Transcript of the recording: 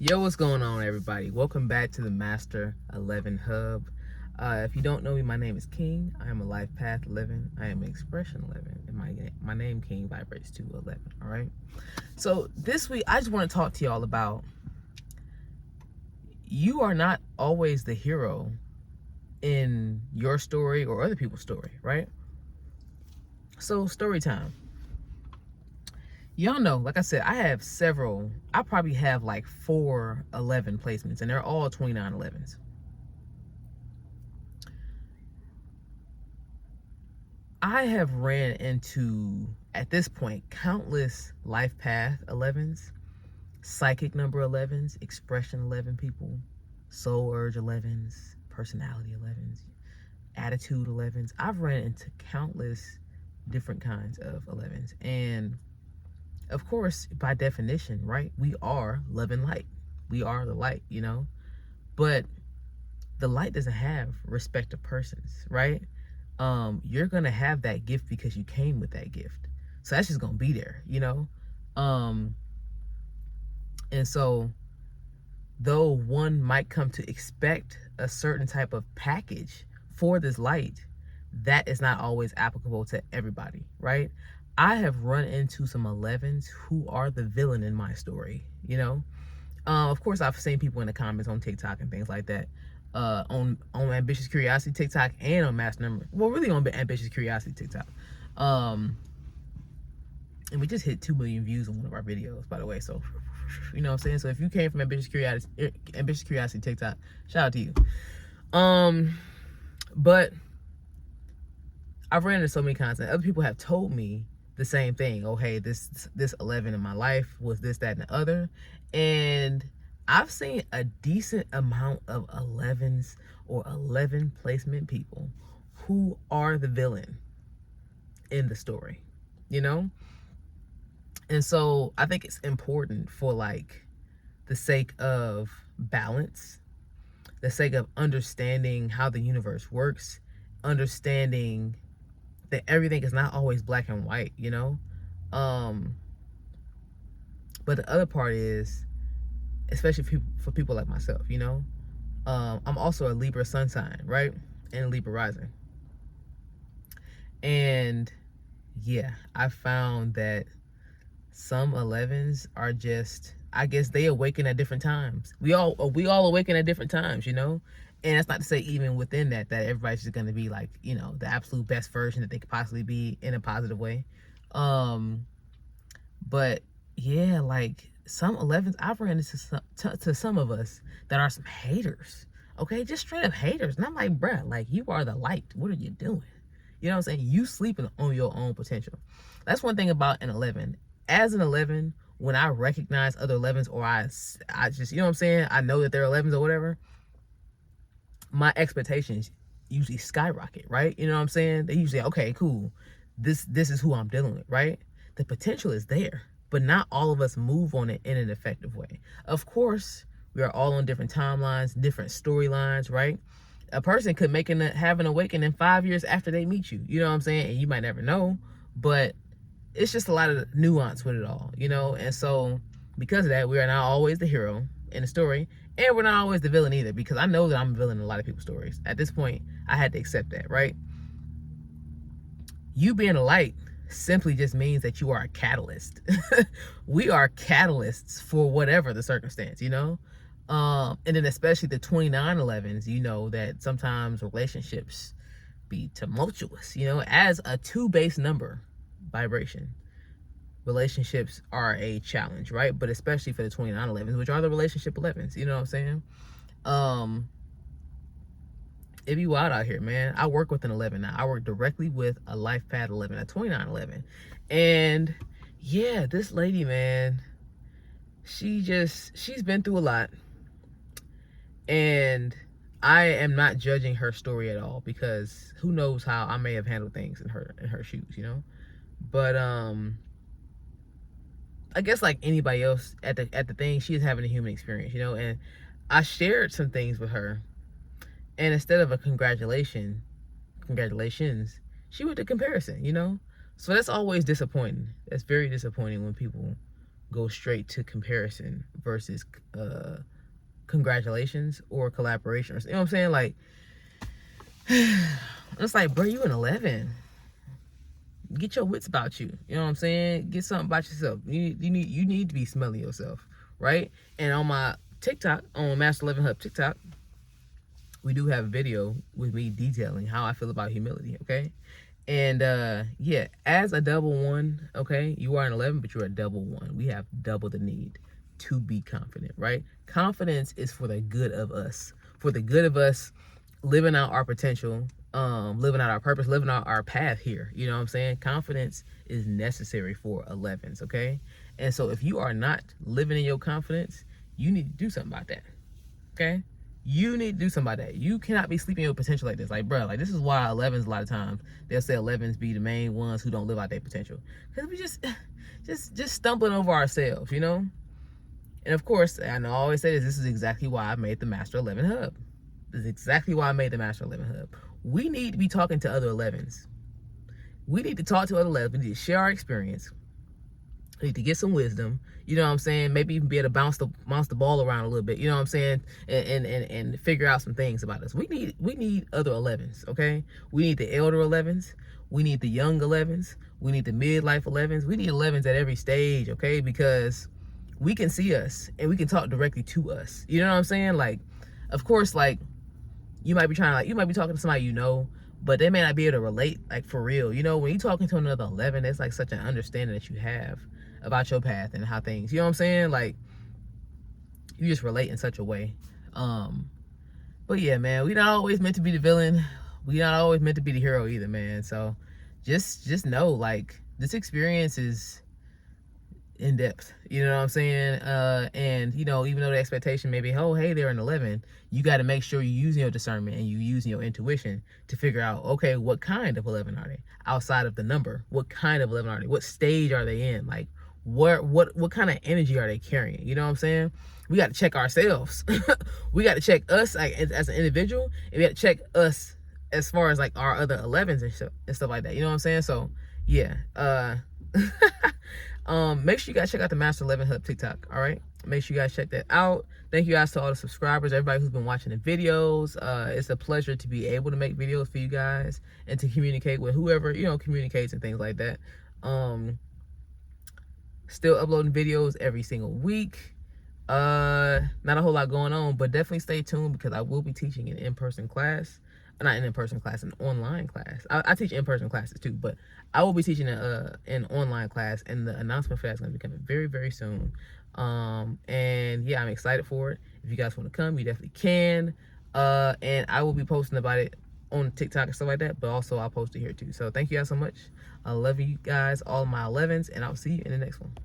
Yo, what's going on, everybody? Welcome back to the Master 11 Hub. If you don't know me, my name is King. I am a life path 11. I am an expression 11, and my name King vibrates to 11. All right. So this week, I just want to talk to y'all about you are not always the hero in your story or other people's story, right? So story time. Y'all know, like I said, I probably have like 4 11 placements, and they're all 29 11s. I have ran into, at this point, countless life path 11s, psychic number 11s, expression 11 people, soul urge 11s, personality 11s, attitude 11s. I've ran into countless different kinds of 11s. And of course, by definition, right, we are love and light. We are the light, but the light doesn't have respect of persons, right? You're gonna have that gift because you came with that gift, so that's just gonna be there, and so though one might come to expect a certain type of package for this light, that is not always applicable to everybody, right? I have run into some 11s who are the villain in my story, of course, I've seen people in the comments on TikTok and things like that, on Ambitious Curiosity TikTok and on Mass Number. Well, really on Ambitious Curiosity TikTok. And we just hit 2 million views on one of our videos, by the way. So, you know what I'm saying? So if you came from Ambitious Curiosity TikTok, shout out to you. But I've ran into so many kinds, and other people have told me the same thing. Oh, hey, this 11 in my life was this, that, and the other. And I've seen a decent amount of 11s or 11 placement people who are the villain in the story, And so I think it's important for, like, the sake of balance, the sake of understanding how the universe works, understanding that everything is not always black and white, but the other part is, especially for people like myself, I'm also a Libra sun sign, right? And a Libra rising. And yeah, I found that some 11s are just, I guess they awaken at different times. We all awaken at different times, And that's not to say even within that everybody's just going to be like, the absolute best version that they could possibly be in a positive way. But yeah, like some 11s, I've ran into some of us that are some haters. Okay, just straight up haters. And I'm like, bruh, like, you are the light. What are you doing? You know what I'm saying? You sleeping on your own potential. That's one thing about an 11. As an 11, when I recognize other 11s, or I just, you know what I'm saying? I know that they're 11s or whatever. My expectations usually skyrocket, right? You know what I'm saying? They usually, okay, cool. This is who I'm dealing with, right? The potential is there, but not all of us move on it in an effective way. Of course, we are all on different timelines, different storylines, right? A person could have an awakening 5 years after they meet you. You know what I'm saying? And you might never know, but it's just a lot of nuance with it all, And so because of that, we are not always the hero in the story, and we're not always the villain either, because I know that I'm a villain in a lot of people's stories. At this point, I had to accept that, right? You being a light simply just means that you are a catalyst. We are catalysts for whatever the circumstance, and then especially the 2911s, that sometimes relationships be tumultuous, as a 2 base number vibration. Relationships are a challenge, right? But especially for the 2911s, which are the relationship 11s, you know what I'm saying? It be wild out here, man. I work with an 11 now. I work directly with a life path 11, a 2911. And yeah, this lady, man, she's been through a lot. And I am not judging her story at all, because who knows how I may have handled things in her shoes, But I guess like anybody else at the thing, she's having a human experience, and I shared some things with her. And instead of a congratulations, she went to comparison, So that's always disappointing. That's very disappointing when people go straight to comparison versus congratulations or collaboration. You know what I'm saying? Like, it's like, bro, you an 11. Get your wits about you. You know what I'm saying? Get something about yourself. You need to be smelling yourself, right? And on my TikTok, on Master 11 Hub TikTok, we do have a video with me detailing how I feel about humility, okay? And yeah, as a double one, okay, you are an 11, but you're a double one. We have double the need to be confident, right? Confidence is for the good of us, living out our potential, living out our purpose, living out our path here. You know what I'm saying? Confidence is necessary for 11s, okay? And so if you are not living in your confidence, you need to do something about that, okay? You need to do something about that. You cannot be sleeping your potential like this. Like, bro, like, this is why 11s, a lot of times, they'll say 11s be the main ones who don't live out their potential. Because we just stumbling over ourselves, you know? And of course, and I always say this is exactly why I made the Master 11 Hub. This is exactly why I made the Master 11 Hub. We need to be talking to other 11s. We need to talk to other 11s. We need to share our experience. We need to get some wisdom. You know what I'm saying? Maybe even be able to bounce the ball around a little bit. You know what I'm saying? And figure out some things about us. We need other 11s, okay? We need the elder 11s. We need the young 11s. We need the midlife 11s. We need 11s at every stage, okay? Because we can see us and we can talk directly to us. You know what I'm saying? Like, of course, like, you might be talking to somebody you know, but they may not be able to relate, like, for real. You know, when you're talking to another 11, it's like such an understanding that you have about your path and how things, you know what I'm saying? Like, you just relate in such a way. But yeah, man, we not always meant to be the villain. We not always meant to be the hero either, man. So just know, like, this experience is in depth, you know what I'm saying? And you know, even though the expectation may be, oh, hey, they're an 11, you got to make sure you're using your discernment and you using your intuition to figure out, okay, what kind of 11 are they? Outside of the number, what kind of 11 are they? What stage are they in? Like, what kind of energy are they carrying? You know what I'm saying? We got to check ourselves. We got to check us, like, as an individual, and we got to check us as far as, like, our other 11s and stuff like that. You know what I'm saying? So yeah, make sure you guys check out the Master 11 Hub TikTok. All right, make sure you guys check that out. Thank you guys to all the subscribers, everybody who's been watching the videos. It's a pleasure to be able to make videos for you guys and to communicate with whoever, you know, communicates and things like that. Still uploading videos every single week. Not a whole lot going on, but definitely stay tuned because I will be teaching an in-person class. Not an in-person class, an online class. I teach in-person classes too, but I will be teaching an online class, and the announcement for that is going to be coming very, very soon. And yeah, I'm excited for it. If you guys want to come, you definitely can. And I will be posting about it on TikTok and stuff like that, but also I'll post it here too. So thank you guys so much. I love you guys, all my 11s, and I'll see you in the next one.